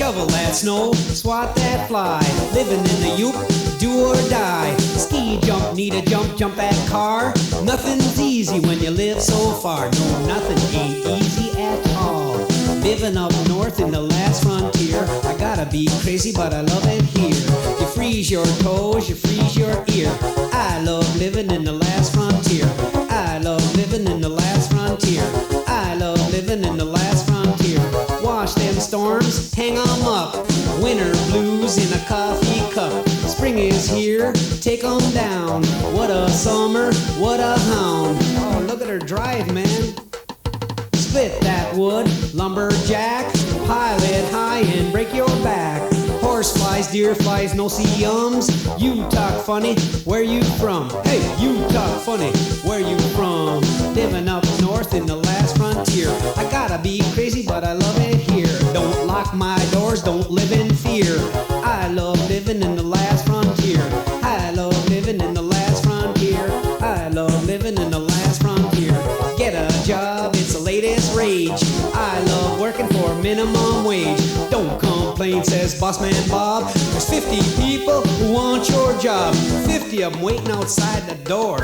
Shovel that snow, swat that fly. Living in the Yoop, do or die. Ski jump, need a jump, jump that car. Nothing's easy when you live so far. No, nothing ain't easy at all. Living up north in the last frontier. I gotta be crazy, but I love it here. You freeze your toes, you freeze your ear. I love living in the last frontier. I love living in the last frontier. I love living in the last frontier. Wash them storms, hang 'em up. Winter blues in a coffee cup. Spring is here, take 'em down. What a summer, what a hound. Oh, look at her drive, man. Split that wood, lumberjack. Pile it high and break your back. Horse flies, deer flies, no see ums. You talk funny, where you from? Hey, you talk funny, where you from? Living up north in the last frontier. I gotta be crazy, but I love it here. Don't lock my doors, don't live in fear. I love living in the last frontier. I love living in the last frontier. I love living in the last frontier. Get a job, it's the latest rage. I love working for minimum wage. Don't complain, says Bossman Bob. There's 50 people who want your job. 50 of them waiting outside the door.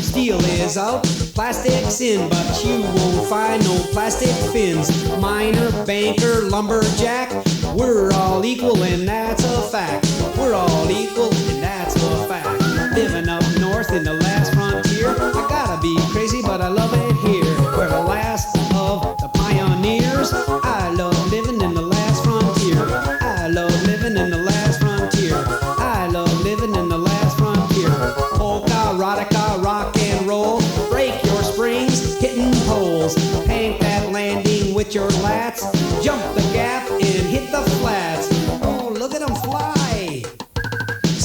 Steel is out, plastic's in, but you won't find no plastic fins. Miner, banker, lumberjack, we're all equal and that's a fact. We're all equal and that's a fact. Living up north in the last frontier. I gotta be crazy, but I love it here. We're the last of the pioneers. I love living in the last frontier. I love living in the last frontier. I love living in the last frontier. Polka, erotica, rock and roll. Break your springs, hitting poles. Paint that landing with your lats. Jump the gap and hit the flats. Oh, look at them fly.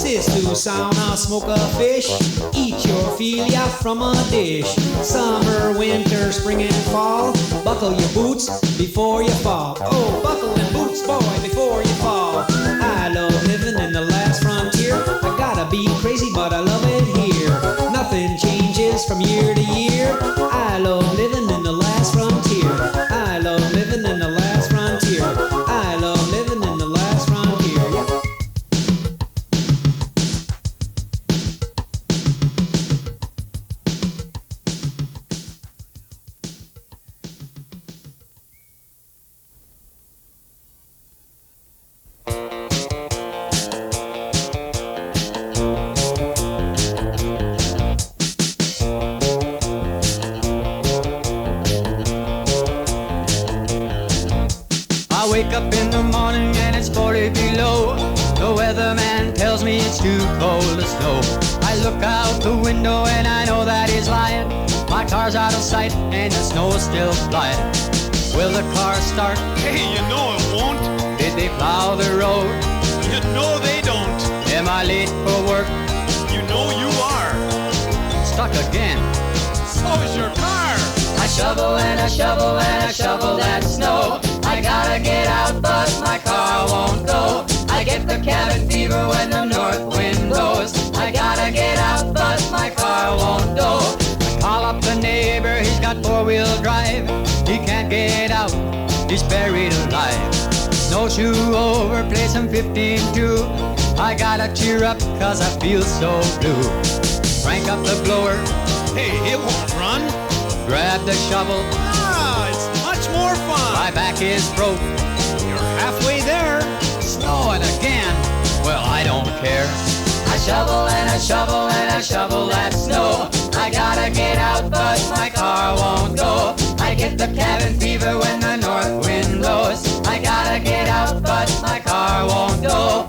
Sis to sauna, smoke a fish. Eat your filia from a dish. Summer, winter, spring and fall. Buckle your boots before you fall. Oh, buckle them boots, boy, before you fall. I love living in the last frontier. I gotta be crazy, but I love it here. Nothing changes from year to year. I love living in the last frontier. I love living in the last frontier. I love living in the last frontier. Yeah. Up in the morning and it's 40 below. The weatherman tells me it's too cold to snow. I look out the window and I know that he's lying. My car's out of sight and the snow's still flying. Will the car start? Hey, you know it won't. Did they plow the road? You know they don't. Am I late for work? You know you are. Stuck again. So is your car. I shovel and I shovel and I shovel that snow. I gotta get out, but my car won't go. I get the cabin fever when the north wind blows. I gotta get out, but my car won't go. I call up the neighbor, he's got four-wheel drive. He can't get out, he's buried alive. Snowshoe over, play some 15-2. I gotta cheer up, cause I feel so blue. Crank up the blower. Hey, it won't run. Grab the shovel. Ah, it's much more fun. My back is broke. You're halfway there. Snowing again. Well, I don't care. I shovel and I shovel and I shovel that snow. I gotta get out, but my car won't go. I get the cabin fever when the north wind blows. I gotta get out, but my car won't go.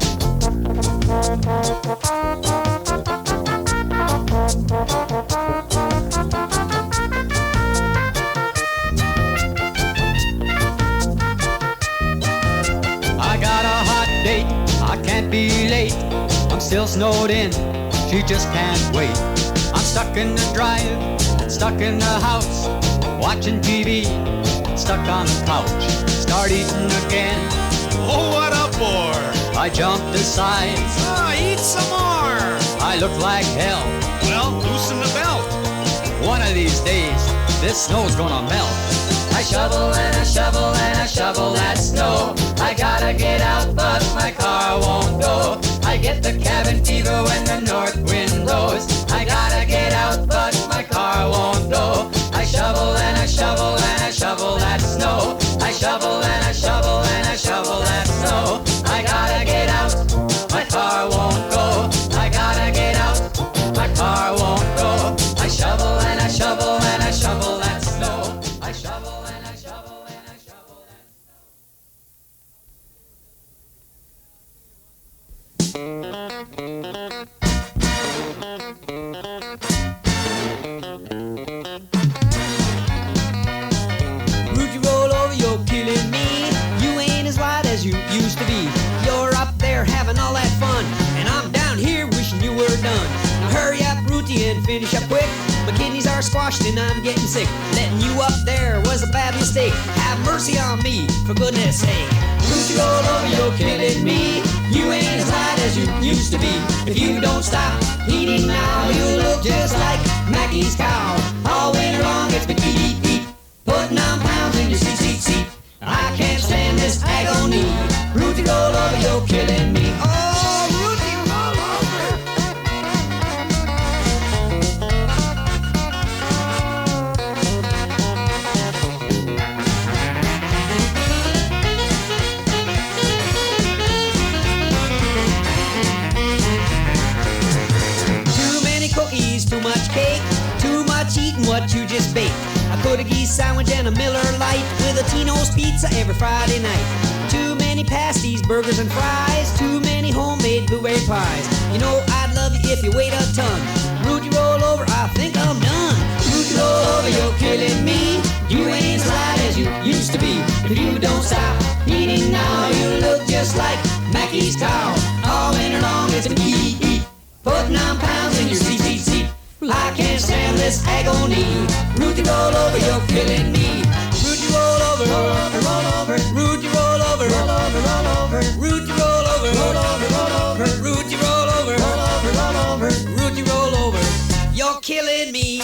I got a hot date, I can't be late. I'm still snowed in, she just can't wait. I'm stuck in the drive, stuck in the house, watching TV, stuck on the couch, start eating again. Oh, what a bore. I jumped aside, Ah, eat some more. I look like hell. Well, loosen the belt. One of these days, this snow's gonna melt. I shovel and I shovel and I shovel that snow. I I gotta get out, but my car won't go. I get the cabin fever when the north wind blows. I gotta get out, but my car won't go. I shovel and I shovel and I shovel that snow. I shovel and I shovel and I shovel that snow. I gotta get out, my car won't go. I gotta get out, my car won't go. I shovel and I shovel and I shovel that snow. I shovel and I shovel and I shovel that Ruthie Rollover, you're killing me. You ain't as wide as you used to be. You're up there having all that fun, and I'm down here wishing you were done. Now hurry up, Ruthie, and finish up quick. My kidneys are squashed and I'm getting sick. Letting you up there was a bad mistake. Have mercy on me, for goodness sake. Ruthie Rollover, you're killing me. You ain't as light as you used to be. If you don't stop eating now, you'll look just like Mackie's cow. All winter long it's been eat, putting on pounds in your seat. I can't stand this agony. Ruthie Rollover, you're killing me. Oh, Ruthie Rollover. Too many cookies, too much cake, too much eating what you just baked. I put a geese sandwich and a Miller Lite with a Tino's pizza every Friday night. Too many pasties, burgers and fries, too many homemade blueberry pies. You know I'd love you if you weighed a ton. Ruthie Rollover, I think I'm done. Ruthie Rollover, you're killing me. You ain't as light as you used to be. If you don't stop eating now, you look just like Mackie's cow. All winter long it's been eat, putting on pounds in your seat. I can't stand this agony. Ruthie Rollover, you're killing me. Ruthie Rollover, rollover, Ruthie Rollover, rollover, Ruthie Rollover, rollover, Ruthie Rollover, rollover, Ruthie Rollover, you're killing me.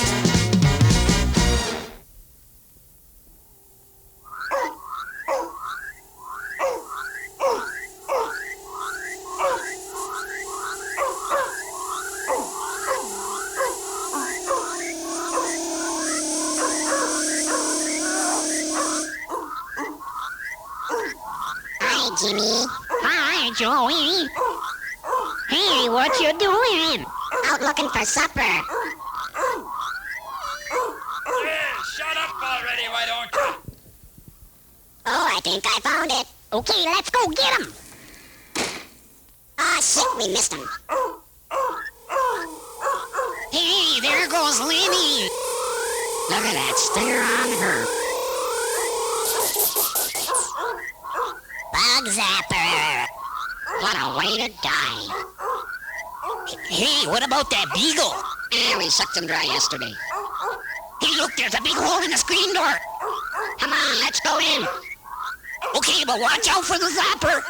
Jimmy. Hi, Joey. Hey, what you doing? Out looking for supper. Yeah, shut up already, why don't you? Oh, I think I found it. Okay, let's go get him. Ah, shit, we missed him. Hey, there goes Lenny. Look at that stare on her. Bug zapper. What a way to die. Hey, what about that beagle? We sucked him dry yesterday. Hey, look, there's a big hole in the screen door. Come on, let's go in. Okay, but watch out for the zapper.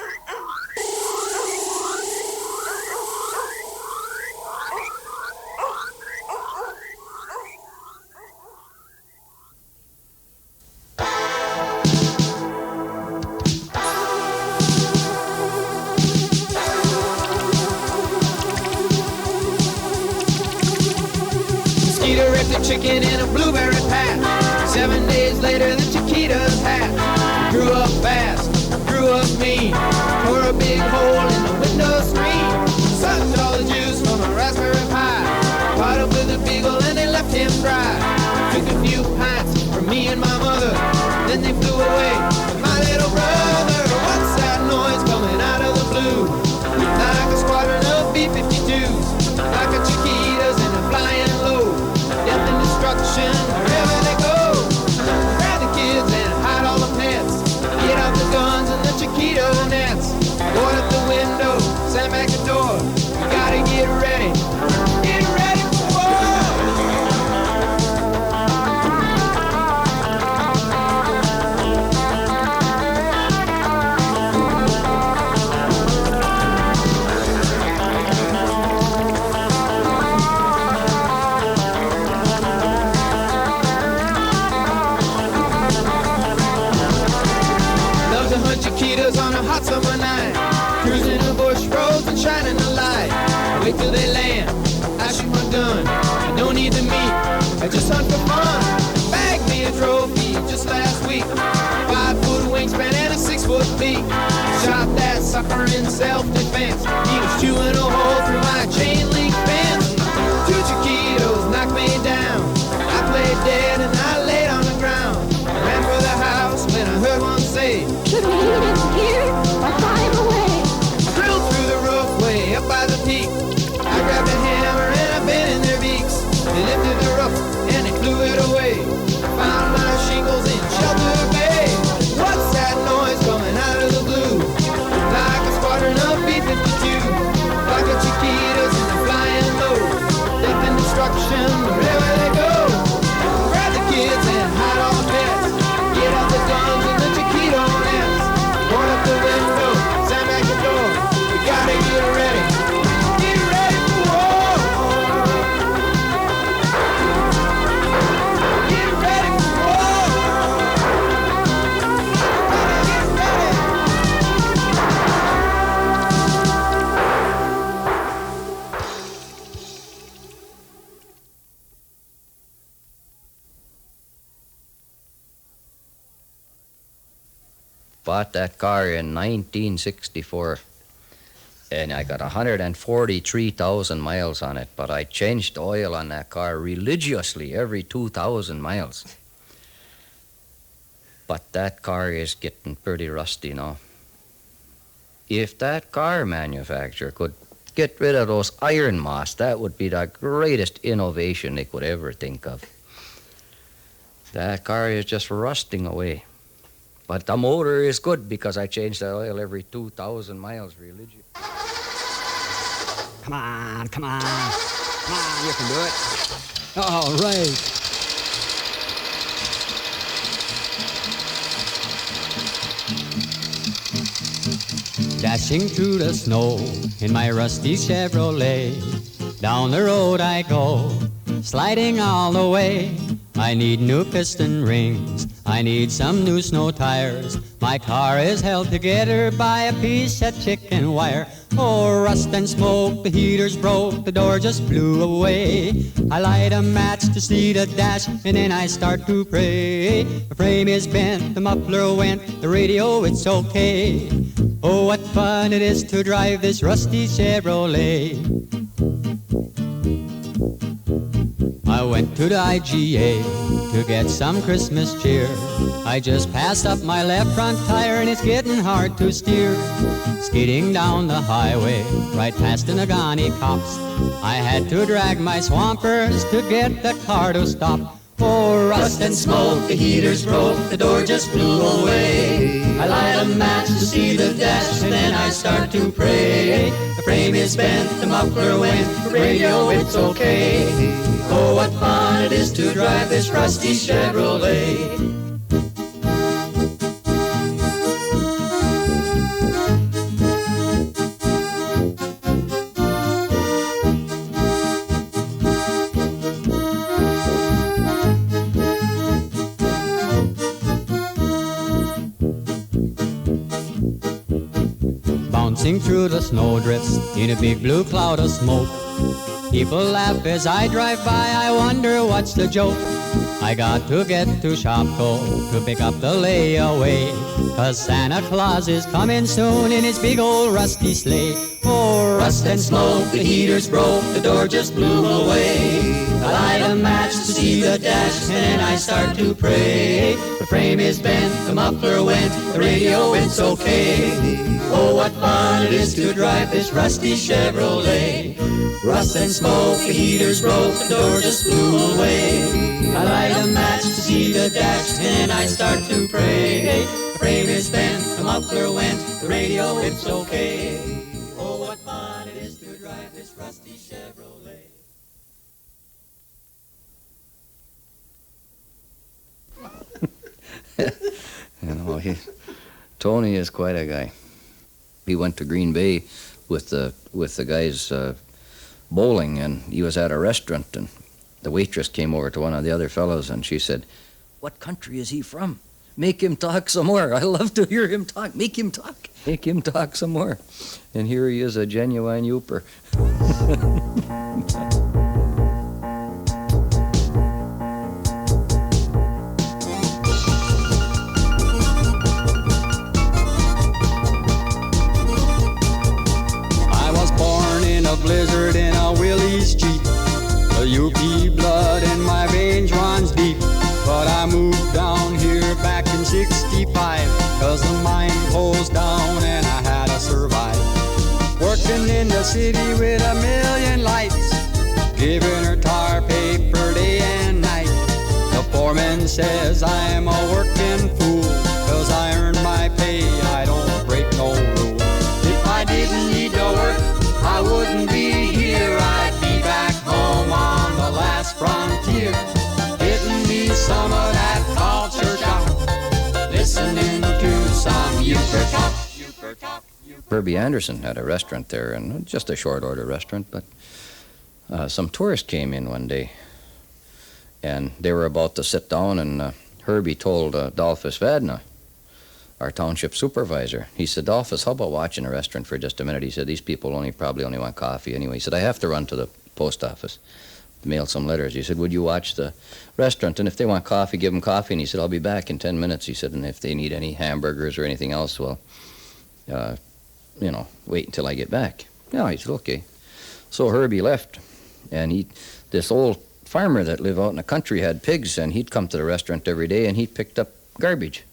Chicken in a blueberry patch. 7 days later, the Chicquito's hatched. Grew up fast, grew up mean. Tore a big hole in the window screen. Sucked all the juice from a raspberry pie. Caught up with a beagle and they left him dry. Took a few pints from me and my mother. Then they flew away with my little brother. What's that noise coming out of the blue? Like a squadron of B-52s. Like a Chiquito's and a flying low. Death and destruction wherever they go. Grab the kids and hide all the pets. Get out the guns and the Chicquito nets. Board up the window, slam back the door. We gotta get ready. Get ready for war. Chiquitos on a hot summer night, cruising the bush roads and shining the light. I wait till they land, I shoot my gun, I don't need the meat, I just hunt for fun. Bagged me a trophy just last week, 5-foot wingspan and a 6-foot beak. Shot that sucker in self-defense, he was chewing a hole through my chain link fence. 2 Chicquitos knocked me down, I played dead and I laid on the ground. I ran for the house when I heard one say, should we eat it here or fly him away? Drilled through the roof way up by the peak, I grabbed a hammer and I bent in their beaks. They lifted the roof and they flew it away. Found my shingles in Shelter Bay. What's that noise coming out of the blue? Like a squadron of B-52, like a Chiquitos and they're flying low. Death and destruction wherever they go. Grab the kids and hide all the pets. Get out the guns and the Chicquito nets. Point up the window, slam back the door. We gotta get ready. Get ready for war. Get ready for war. Get ready. Bought that car in 1964, and I got 143,000 miles on it, but I changed oil on that car religiously every 2,000 miles. But that car is getting pretty rusty now. If that car manufacturer could get rid of those iron moss, that would be the greatest innovation they could ever think of. That car is just rusting away. But the motor is good because I change the oil every 2,000 miles religiously. Come on, come on. Come on, you can do it. All right. Dashing through the snow in my rusty Chevrolet. Down the road I go, sliding all the way. I need new piston rings, I need some new snow tires. My car is held together by a piece of chicken wire. Oh, rust and smoke, the heater's broke, the door just blew away. I light a match to see the dash, and then I start to pray. The frame is bent, the muffler went, the radio, it's okay. Oh, what fun it is to drive this rusty Chevrolet. I went to the IGA to get some Christmas cheer. I just passed up my left front tire and it's getting hard to steer. Skidding down the highway, right past the Nagani cops. I had to drag my swampers to get the car to stop. Oh, rust and smoke, the heater's broke, the door just blew away. I light a match to see the dash and then I start to pray. The frame is bent, the muffler went, the radio, it's okay. Oh, what fun it is to drive this rusty Chevrolet. Bouncing through the snowdrifts in a big blue cloud of smoke. People laugh as I drive by, I wonder what's the joke. I got to get to Shopko to pick up the layaway, 'cause Santa Claus is coming soon in his big old rusty sleigh. Oh, rust and smoke, the heater's broke, the door just blew away. I light a match to see the dash and then I start to pray. The frame is bent, the muffler went, the radio, it's okay. Oh, what fun it is to drive this rusty Chevrolet. Rust and smoke, the heater's broke, the door just flew away. I light a match to see the dash, and then I start to pray. The frame is bent, the muffler went, the radio, it's okay. Oh, what fun it is to drive this rusty Chevrolet. You know, Tony is quite a guy. He went to Green Bay with the guys bowling, and he was at a restaurant, and the waitress came over to one of the other fellows, and she said, "What country is he from? Make him talk some more. I love to hear him talk. Make him talk." Make him talk some more. And here he is, a genuine Yooper. I was born in a blizzard in a Willie's Jeep. The Yoopie blood in my veins runs deep. But I moved down here back in 65, 'cause the mine closed down and I had to survive. Working in the city with a million lights, giving her tar paper day and night. The foreman says I'm a working fool, 'cause I earn my pay, I don't break no rule. If I didn't need to work, I wouldn't be here. I'd be back home on the last frontier, getting me some of that culture shock, listening to some Yooper Talk. Yooper Talk. Herbie Anderson had a restaurant there, and just a short order restaurant, but some tourists came in one day, and they were about to sit down, and Herbie told Dolphus Vadna, our township supervisor, he said, Dolphus, how about watching a restaurant for just a minute? He said, these people probably only want coffee anyway. He said, I have to run to the post office, mail some letters. He said, would you watch the restaurant? And if they want coffee, give them coffee. And he said, I'll be back in 10 minutes. He said, and if they need any hamburgers or anything else, well, wait until I get back. Yeah, he said, okay. So Herbie left, and this old farmer that lived out in the country had pigs, and he'd come to the restaurant every day, and he picked up garbage.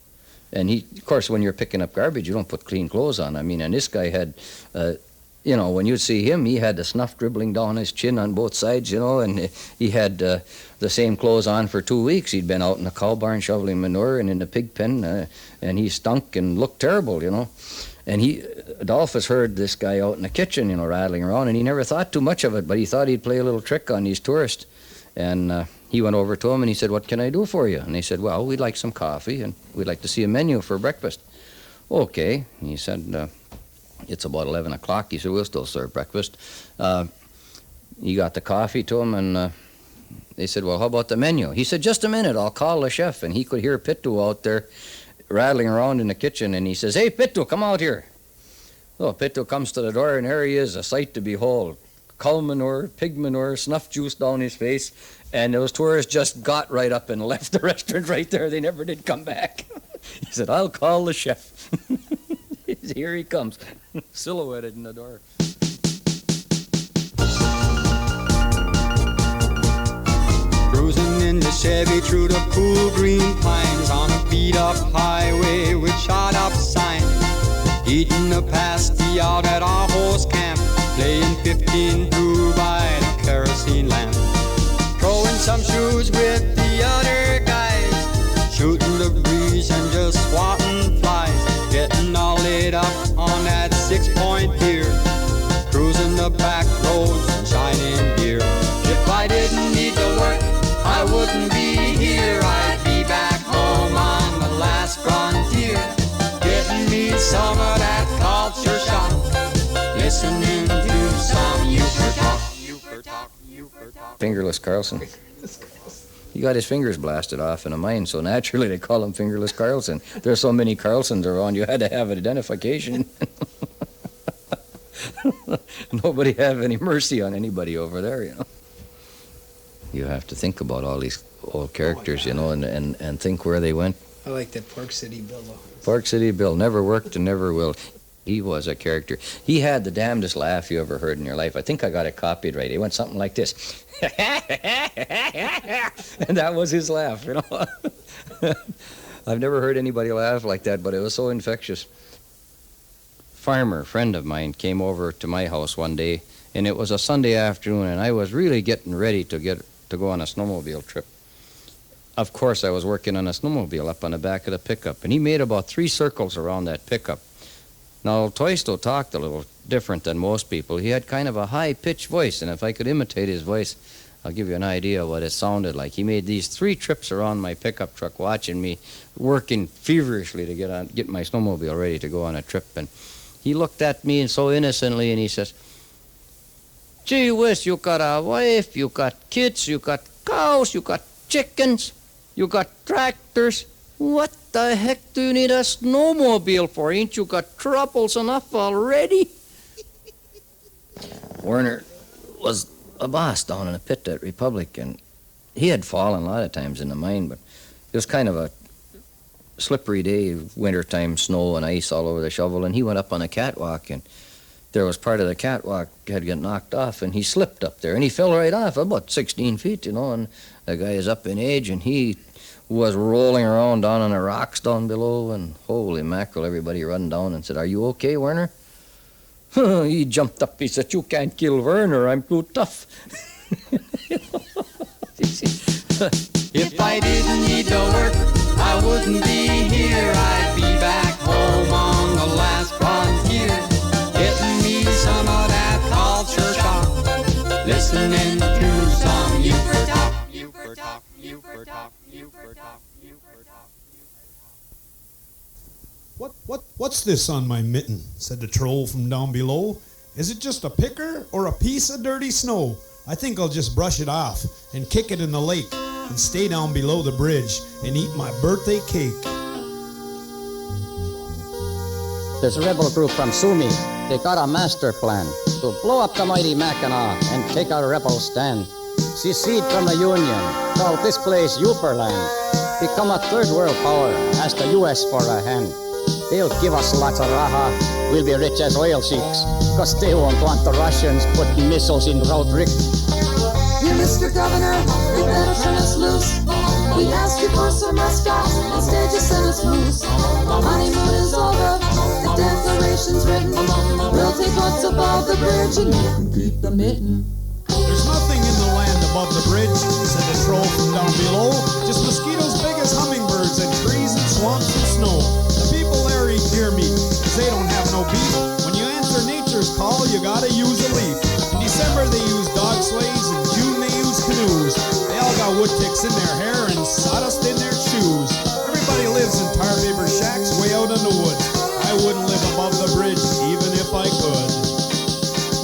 And of course, when you're picking up garbage, you don't put clean clothes on. I mean, and this guy had, when you'd see him, he had the snuff dribbling down his chin on both sides, and he had the same clothes on for 2 weeks. He'd been out in the cow barn shoveling manure and in the pig pen, and he stunk and looked terrible, And Adolphus heard this guy out in the kitchen, rattling around, and he never thought too much of it, but he thought he'd play a little trick on these tourists. And he went over to him and he said, what can I do for you? And they said, well, we'd like some coffee and we'd like to see a menu for breakfast. Okay. And he said, it's about 11 o'clock. He said, we'll still serve breakfast. He got the coffee to him, and they said, well, how about the menu? He said, just a minute, I'll call the chef. And he could hear Pittu out there rattling around in the kitchen, and he says, hey, Pittu, come out here. So Pittu comes to the door, and there he is, a sight to behold. Cow manure, pig manure, snuff juice down his face, and those tourists just got right up and left the restaurant right there. They never did come back. He said, I'll call the chef. Here he comes, silhouetted in the door. Cruising in the Chevy through the cool green pines on a beat-up highway with shot-up signs. Eating a pasty out at our horse camp, playing 15 through by the kerosene lamp. Throwing some shoes with the other guys, shooting the breeze and just swatting flies. Getting all laid up on that 6-point pier, cruising the back roads and shining gear. If I didn't need to work, I wouldn't be here. I'd be back home on the last frontier, getting me some of that culture shock, listening to some Yooper Talk. Yooper Talk. Yooper Talk. Fingerless Carlson. He got his fingers blasted off in a mine, so naturally they call him Fingerless Carlson. There's so many Carlsons around, you had to have an identification. Nobody have any mercy on anybody over there, You have to think about all these old characters, and think where they went. I like that Park City Bill, though. Park City Bill never worked and never will. He was a character. He had the damnedest laugh you ever heard in your life. I think I got it copied right. He went something like this. And that was his laugh, I've never heard anybody laugh like that, but it was so infectious. Farmer, friend of mine, came over to my house one day, and it was a Sunday afternoon, and I was really getting ready to go on a snowmobile trip. Of course, I was working on a snowmobile up on the back of the pickup, and he made about 3 circles around that pickup. Now, Toisto talked a little different than most people. He had kind of a high-pitched voice, and if I could imitate his voice, I'll give you an idea of what it sounded like. He made these 3 trips around my pickup truck, watching me working feverishly to get my snowmobile ready to go on a trip. And he looked at me and so innocently, and he says, gee whiz, you got a wife, you got kids, you got cows, you got chickens, you got tractors, What the heck do you need a snowmobile for? Ain't you got troubles enough already? Werner was a boss down in a pit at Republic, and he had fallen a lot of times in the mine, but it was kind of a slippery day, wintertime, snow and ice all over the shovel, and he went up on a catwalk, and there was part of the catwalk had got knocked off, and he slipped up there, and he fell right off, about 16 feet, and the guy is up in age, and he was rolling around down on the rocks down below, and holy mackerel, everybody run down and said, "Are you okay, Werner?" He jumped up, he said, "You can't kill Werner, I'm too tough." If I didn't need to work, I wouldn't be here. I'd be back home on the last frontier, getting me some of that culture shock, listening to some Yooper Talk, Yooper Talk, Yooper Talk, Yooper Talk, Yooper Talk. What's this on my mitten? Said the troll from down below. Is it just a picker or a piece of dirty snow? I think I'll just brush it off and kick it in the lake and stay down below the bridge and eat my birthday cake. There's a rebel group from Sumi. They got a master plan to blow up the mighty Mackinac and take a rebel stand. Secede from the Union, call this place Yooperland. Become a third world power, ask the U.S. for a hand. They'll give us lots of raha, we'll be rich as oil sheiks, cause they won't want the Russians putting missiles in Roderick. Dear Mr. Governor, you better turn us loose. We asked you for some mascots, instead you sent us loose. The honeymoon is over, the declaration's written. We'll take what's above the bridge and you can keep the mitten. There's nothing in the land above the bridge, said the troll from down below. Just mosquitoes big as hummingbirds and trees and swamps and snow. The people there eat deer meat, cause they don't have no beef. When you answer nature's call, you gotta use a leaf. In December they use dog sleighs, in June they use canoes. They all got wood ticks in their hair and sawdust in their shoes. Everybody lives in tar paper shacks way out in the woods. I wouldn't live above the bridge, even if I could.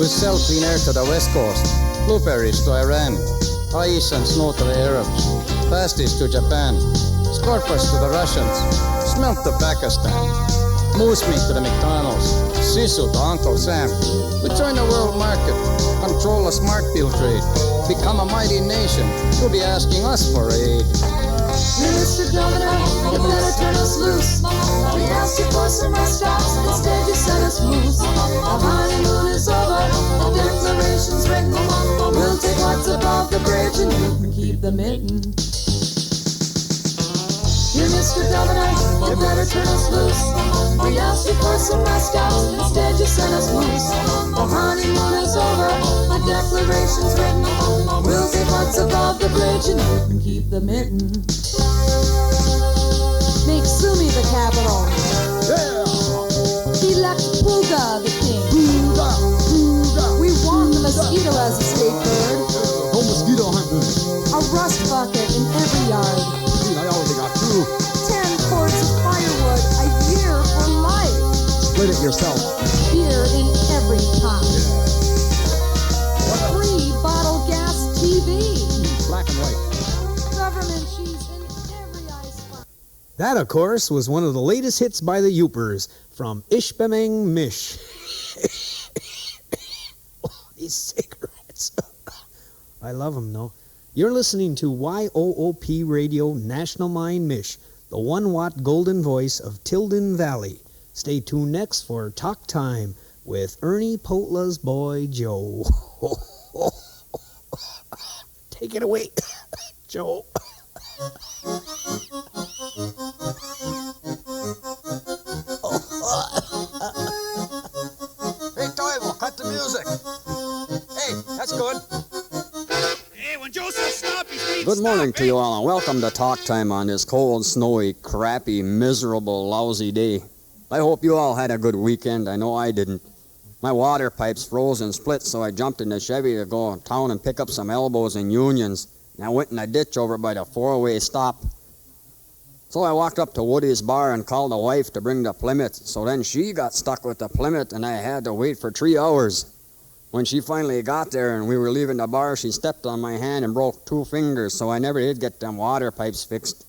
We'll sell clean air to the west coast, blueberries to Iran, ice and snow to the Arabs, pasties to Japan, scorpions to the Russians, smelt to Pakistan, moose meat to the McDonald's, sisu to Uncle Sam. We join the world market, control a smart bill trade, become a mighty nation. You'll be asking us for aid. Dear Mr. Governor, you better turn us loose. We asked you for some mascots, instead you sent us loose. The honeymoon is over, the declaration's written. We'll take what's above the bridge and you can keep the mitten. Dear Mr. Governor, you better turn us loose. We asked you for some mascots, instead you sent us loose. The honeymoon is over, the declaration's written. We'll take what's above the bridge and you can keep the mitten. Make Sumi the capital. Yeah! Elect Polka the king. We want the mosquito as a state bird. No mosquito hunting. A rust bucket in every yard. I already got 2. 10 cords of firewood a year for life. Split it yourself. Beer in every pot. Free bottle gas TV. Black and white. Government cheese in every ice box. That, of course, was one of the latest hits by the Yoopers from Ishbemeng Mish. Oh, these cigarettes. I love them, though. You're listening to YOOP Radio National Mine Mish, the 1-watt golden voice of Tilden Valley. Stay tuned next for Talk Time with Ernie Potla's boy, Joe. Take it away, Joe. Hey, Toivo, cut the music. Hey, that's good. Hey, when Joe says stop, he means Good morning stop, to you all, and welcome to Talk Time on this cold, snowy, crappy, miserable, lousy day. I hope you all had a good weekend. I know I didn't. My water pipes froze and split, so I jumped in the Chevy to go town and pick up some elbows and unions. And I went in a ditch over by the 4-way stop. So I walked up to Woody's bar and called the wife to bring the Plymouth. So then she got stuck with the Plymouth, and I had to wait for 3 hours. When she finally got there and we were leaving the bar, she stepped on my hand and broke 2 fingers, so I never did get them water pipes fixed.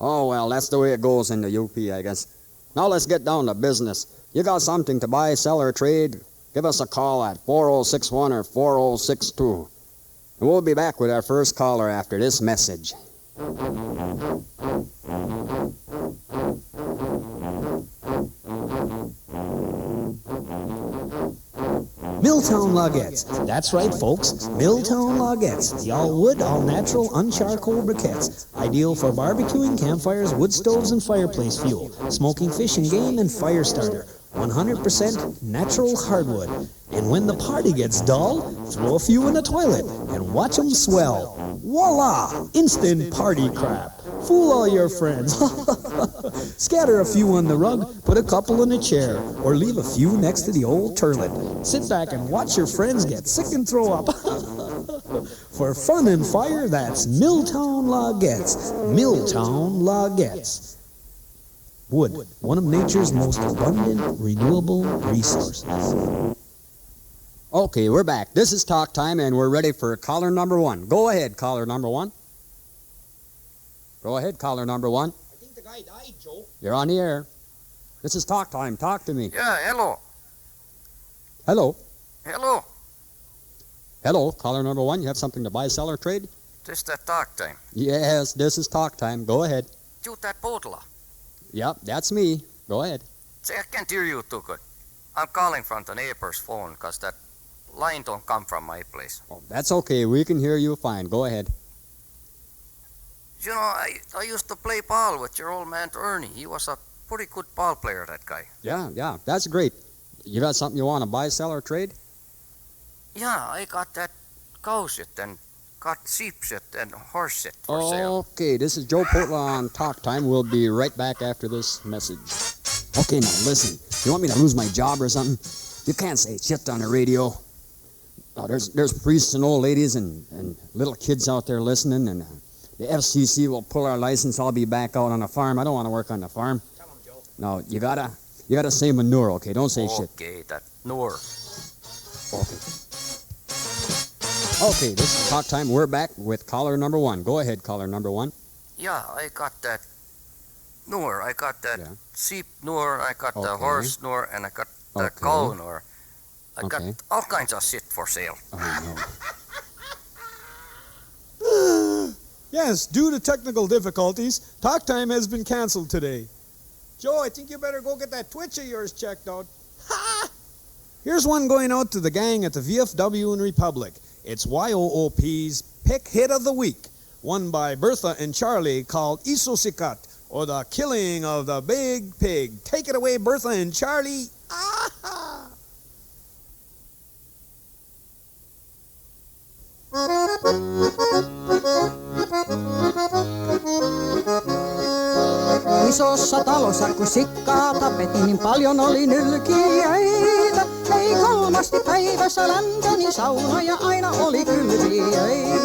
Oh, well, that's the way it goes in the UP, I guess. Now let's get down to business. You got something to buy, sell, or trade? Give us a call at 4061 or 4062. And we'll be back with our first caller after this message. Milltown Logettes. That's right, folks. Milltown Logettes. The all-wood, all-natural, uncharcoal briquettes. Ideal for barbecuing, campfires, wood stoves, and fireplace fuel. Smoking fish and game and fire starter. 100% natural hardwood. And when the party gets dull, throw a few in the toilet and watch them swell. Voila! Instant party crap. Fool all your friends. Scatter a few on the rug, put a couple in a chair, or leave a few next to the old turlet. Sit back and watch your friends get sick and throw up. For fun and fire, that's Milltown Logettes. Milltown Logettes. Wood, one of nature's most abundant, renewable resources. Okay, we're back. This is Talk Time, and we're ready for caller number 1. Go ahead, caller number 1. Go ahead, caller number 1. I think the guy died, Joe. You're on the air. This is Talk Time. Talk to me. Yeah, hello. Hello. Hello. Hello, caller number 1. You have something to buy, sell, or trade? This that Talk Time. Yes, this is Talk Time. Go ahead. You that Polka. Yep, that's me. Go ahead. See, I can't hear you too good. I'm calling from the neighbor's phone because that line don't come from my place. Oh, that's okay. We can hear you fine. Go ahead. You know, I used to play ball with your old man Ernie. He was a pretty good ball player, that guy. Yeah, that's great. You got something you want to buy, sell, or trade? Yeah, I got that cow shit and got sheep shit and horse shit for sale. Okay, this is Joe Potla on Talk Time. We'll be right back after this message. Okay, now listen. You want me to lose my job or something? You can't say shit on the radio. There's priests and old ladies and little kids out there listening, and the FCC will pull our license. I'll be back out on the farm. I don't want to work on the farm. Tell him, Joe. No, you gotta say manure, okay? Don't say shit. Okay, that manure. Okay, this is Talk Time. We're back with caller number 1. Go ahead, caller number 1. Yeah, I got that manure. I got that sheep manure. I got the horse manure, and I got the cow manure. I got all kinds of shit for sale. Oh, no. Yes, due to technical difficulties, Talk Time has been canceled today. Joe, I think you better go get that Twitch of yours checked out. Ha! Here's one going out to the gang at the VFW in Republic. It's YOOP's Pick Hit of the Week, won by Bertha and Charlie, called Isosikat, or the Killing of the Big Pig. Take it away, Bertha and Charlie. Ah-ha! Isossa talossa kun sikkaa tapettiin, niin paljon oli nylkijöitä. Ei 3 päivässä lämpeni sauna ja aina oli kylvijöitä.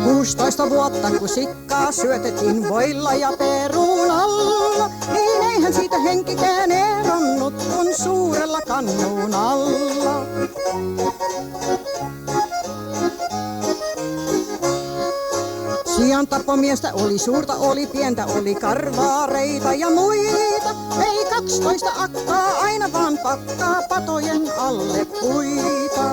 16 vuotta kun sikkaa syötettiin voilla ja perunalla, niin eihän siitä henkikään eronnut kun suurella kannun alla. Sian tappomiestä oli suurta, oli pientä, oli karvaareita ja muita. Ei 12 akkaa aina vaan pakkaa patojen alle puita.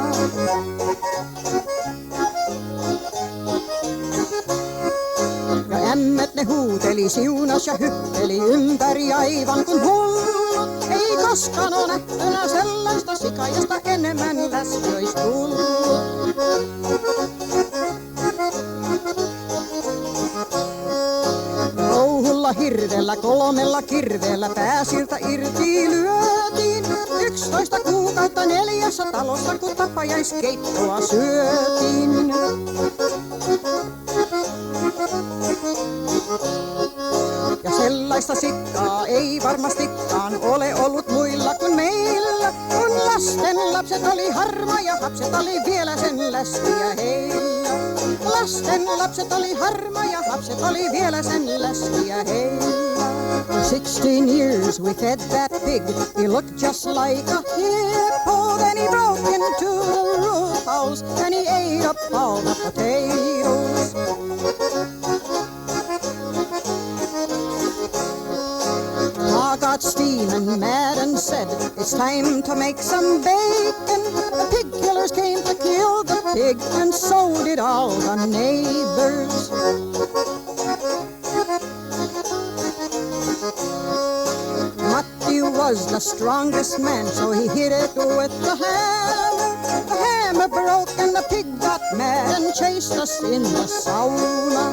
Ja ämmät ne huuteli, siunas ja hyppeli ympäri aivan kun hullut. Ei koskaan ole nähtynä sellaista sikaa, josta enemmän läski ois tullut. Rouhulla hirvellä 3 kirveellä pääsiltä irti lyötiin. 11 kuukautta 4 talossa, kun tapajaiskeittoa syötiin. Ja sellaista sikkaa ei varmastikaan ole ollut muilla kuin meillä. Kun lasten lapset oli harma ja hapset oli vielä sen läskiä heillä. Lasten lapset oli harma ja hapset oli vielä sen läskiä heillä. 16 years we fed that pig. He looked just like a hippo. Then he broke into the roof cows, and he ate up all the potatoes. Pa got steaming mad and said, it's time to make some bacon. The pig killers came to kill the pig, and so did all the neighbors. Matthew was the strongest man, so he hit it with the hammer. The hammer broke and the pig got mad and chased us in the sauna.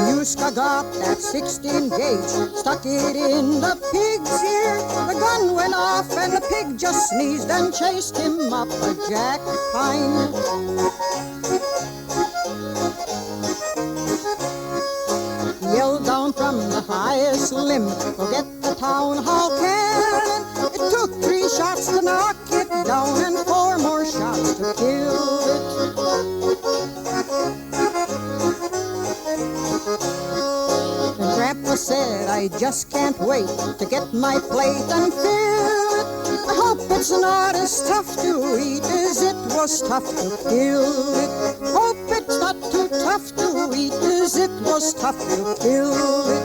Yuska got that 16 gauge, stuck it in the pig's ear. The gun went off and the pig just sneezed and chased him up a jack pine. Yelled down from the highest limb, go get the town hall cannon. It took 3 shots to knock it down and 4 more shots to kill it. And Grandpa said, I just can't wait to get my plate and fill it. I hope it's not as tough to eat as it was tough to kill it. Hope it's not too tough to eat as it was tough to kill it.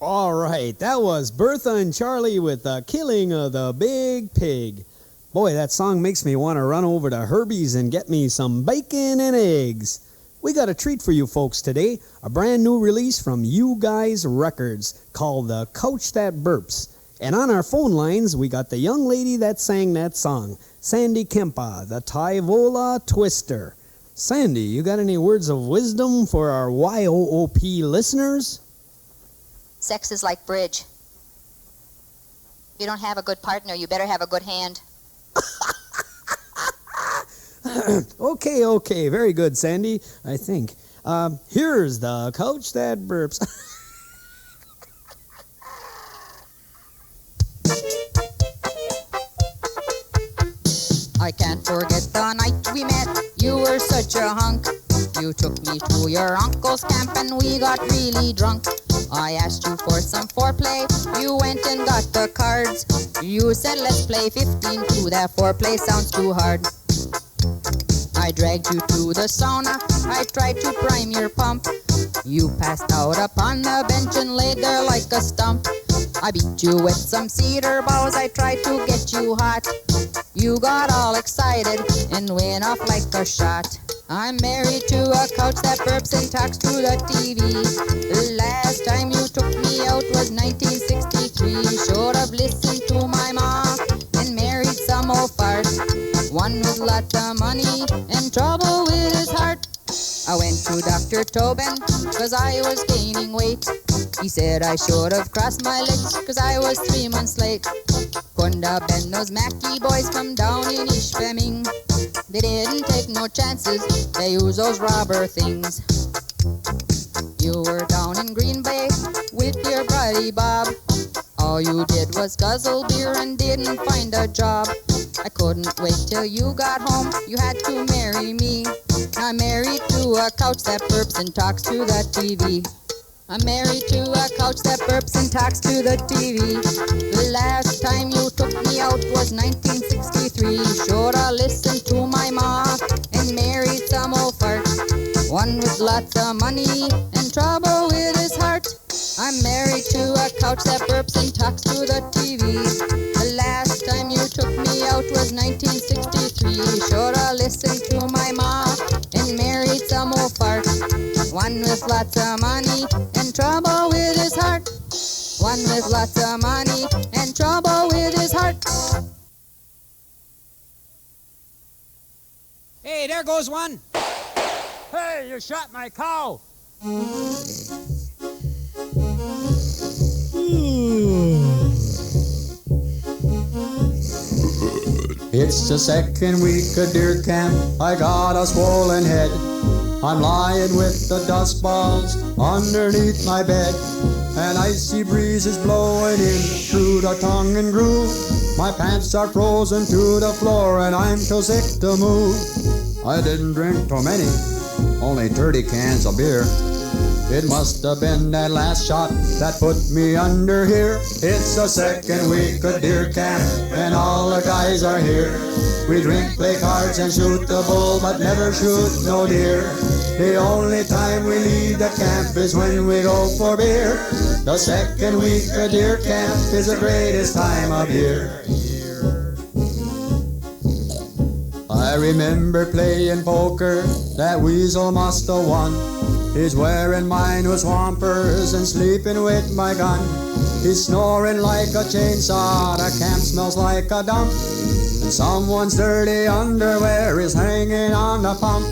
All right, that was Bertha and Charlie with the killing of the big pig. Boy, that song makes me want to run over to Herbie's and get me some bacon and eggs. We got a treat for you folks today, a brand new release from You Guys Records called the Couch Dat Burps. And on our phone lines, we got the young lady that sang that song, Sandy Kempa, the Tyvola Twister. Sandy, you got any words of wisdom for our YOOP listeners? Sex is like bridge. If you don't have a good partner, you better have a good hand. Okay, very good, Sandy, I think. Here's the Couch That Burps. I can't forget the night we met. You were such a hunk. You took me to your uncle's camp and we got really drunk. I asked you for some foreplay. You went and got the cards. You said let's play 15-2. That foreplay sounds too hard. I dragged you to the sauna. I tried to prime your pump. You passed out upon the bench and laid there like a stump. I beat you with some cedar balls. I tried to get you hot. You got all excited and went off like a shot. I'm married to a couch that burps and talks to the TV. The last time you took me out was 1963. Should have listened to my mom and married some old fart. One with lots of money and trouble with his heart. I went to Dr. Tobin cause I was gaining weight. He said I should have crossed my legs cause I was 3 months late. Couldn't have been those Mackie boys from down in East Fleming. They didn't take no chances, they used those rubber things. You were down in Green Bay with your buddy Bob. All you did was guzzle beer and didn't find a job. I couldn't wait till you got home, you had to marry me. I'm married to a couch that burps and talks to the TV. I'm married to a couch that burps and talks to the TV. The last time you took me out was 1963. Shoulda listened to my ma and married some old fart. One with lots of money and trouble with his heart. I'm married to a couch that burps and talks to the TV. The last time you took me out was 1963. Shoulda listened to my ma and married some old fart. One with lots of money and trouble with his heart. One with lots of money and trouble with his heart. Hey, there goes one. Hey, you shot my cow. It's the second week of deer camp, I got a swollen head. I'm lying with the dust balls underneath my bed. An icy breeze is blowing in through the tongue and groove. My pants are frozen to the floor and I'm too sick to move. I didn't drink too many, only 30 cans of beer. It must have been that last shot that put me under here. It's the second week of deer camp, and all the guys are here. We drink, play cards, and shoot the bull, but never shoot no deer. The only time we leave the camp is when we go for beer. The second week of deer camp is the greatest time of year. I remember playing poker, that weasel must have won. He's wearing mine with swampers and sleeping with my gun. He's snoring like a chainsaw, the camp smells like a dump. And someone's dirty underwear is hanging on the pump.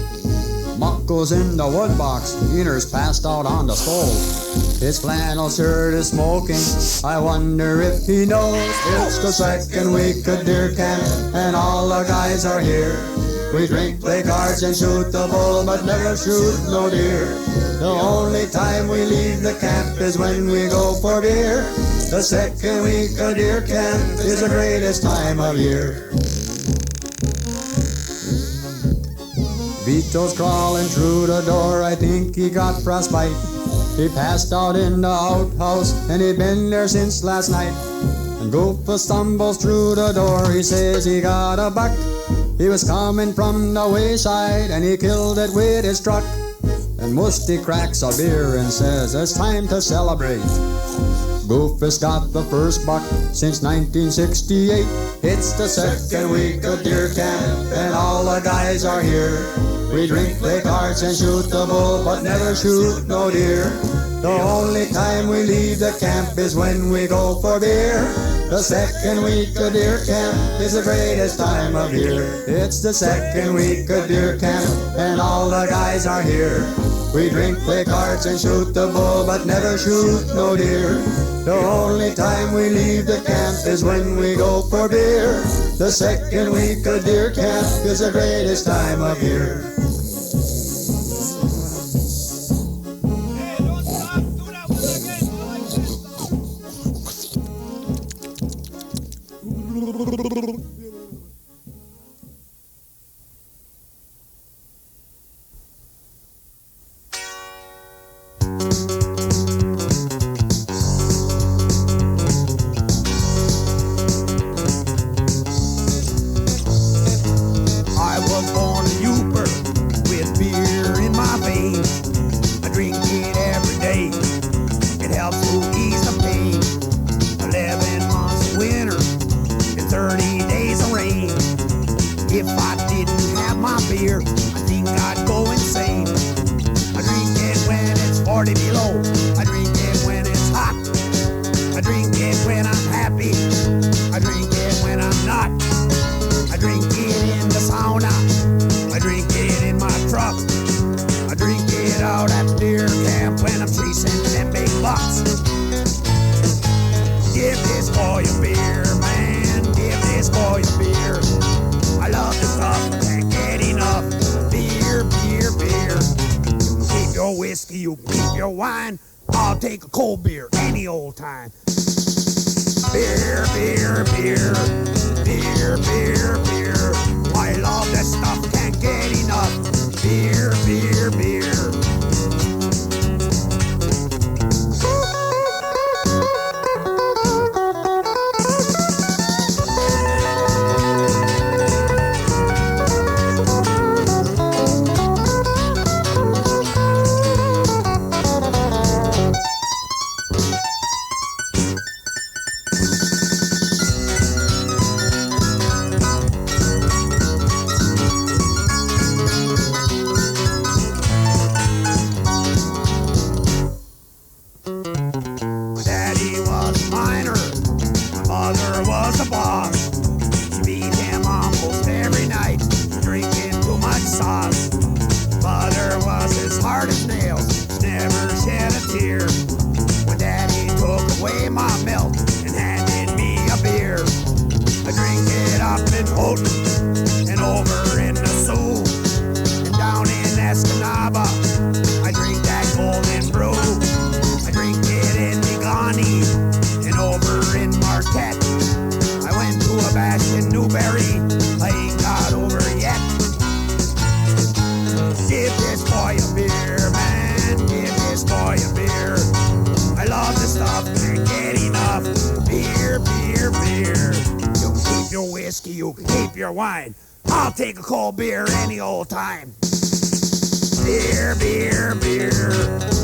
Muck goes in the wood box, Wiener's passed out on the stove. His flannel shirt is smoking, I wonder if he knows. It's the second week of deer camp, and all the guys are here. We drink, play cards, and shoot the bull, but never shoot no deer. The only time we leave the camp is when we go for beer. The second week of deer camp is the greatest time of year. Vito's crawling through the door, I think he got frostbite. He passed out in the outhouse, and he'd been there since last night. And Goofa stumbles through the door, he says he got a buck. He was coming from the wayside, and he killed it with his truck. And Musty cracks a beer and says it's time to celebrate. Goofa's got the first buck since 1968. It's the second week of deer camp, and all the guys are here. We drink, play cards, and shoot the bull, but never shoot no deer. The only time we leave the camp is when we go for beer. The second week of deer camp is the greatest time of year. It's the second week of deer camp, and all the guys are here. We drink, play cards, and shoot the bull, but never shoot no deer. The only time we leave the camp is when we go for beer. The second week of deer camp is the greatest time of year. I was born a Yooper with beer in my veins. I drink it every day. It helps to ease the pain. 11 months of winter and 30 days of rain. If I didn't have my beer, I think I'd go insane. I drink it when it's 40 below. I drink it when it's hot. I drink it when I'm happy. I drink it when I'm not. I drink it in the sauna. I drink it in my truck. I drink it out at deer camp when I'm chasing them big bucks. Give this boy a beer, man. Give this boy a beer. I love the stuff, can't get enough. Beer, beer, beer. Keep your whiskey, you keep your wine. I'll take a cold beer any old time. Beer, beer, beer. Beer, beer, beer. I love that stuff, can't get enough. Beer, beer, beer. My daddy was a miner, my mother was a boss. She beat him almost every night, drinking too much sauce. Mother was as hard as nails, never shed a tear. When daddy took away my milk and handed me a beer, I drink it up in Houghton and over in the Sioux and down in Escanaba. I drink that golden brew. I drink it in Negani and over in Marquette. I went to a bash in Newberry, I ain't got over yet. whiskey, you can keep your wine. I'll take a cold beer any old time. Beer, beer, beer.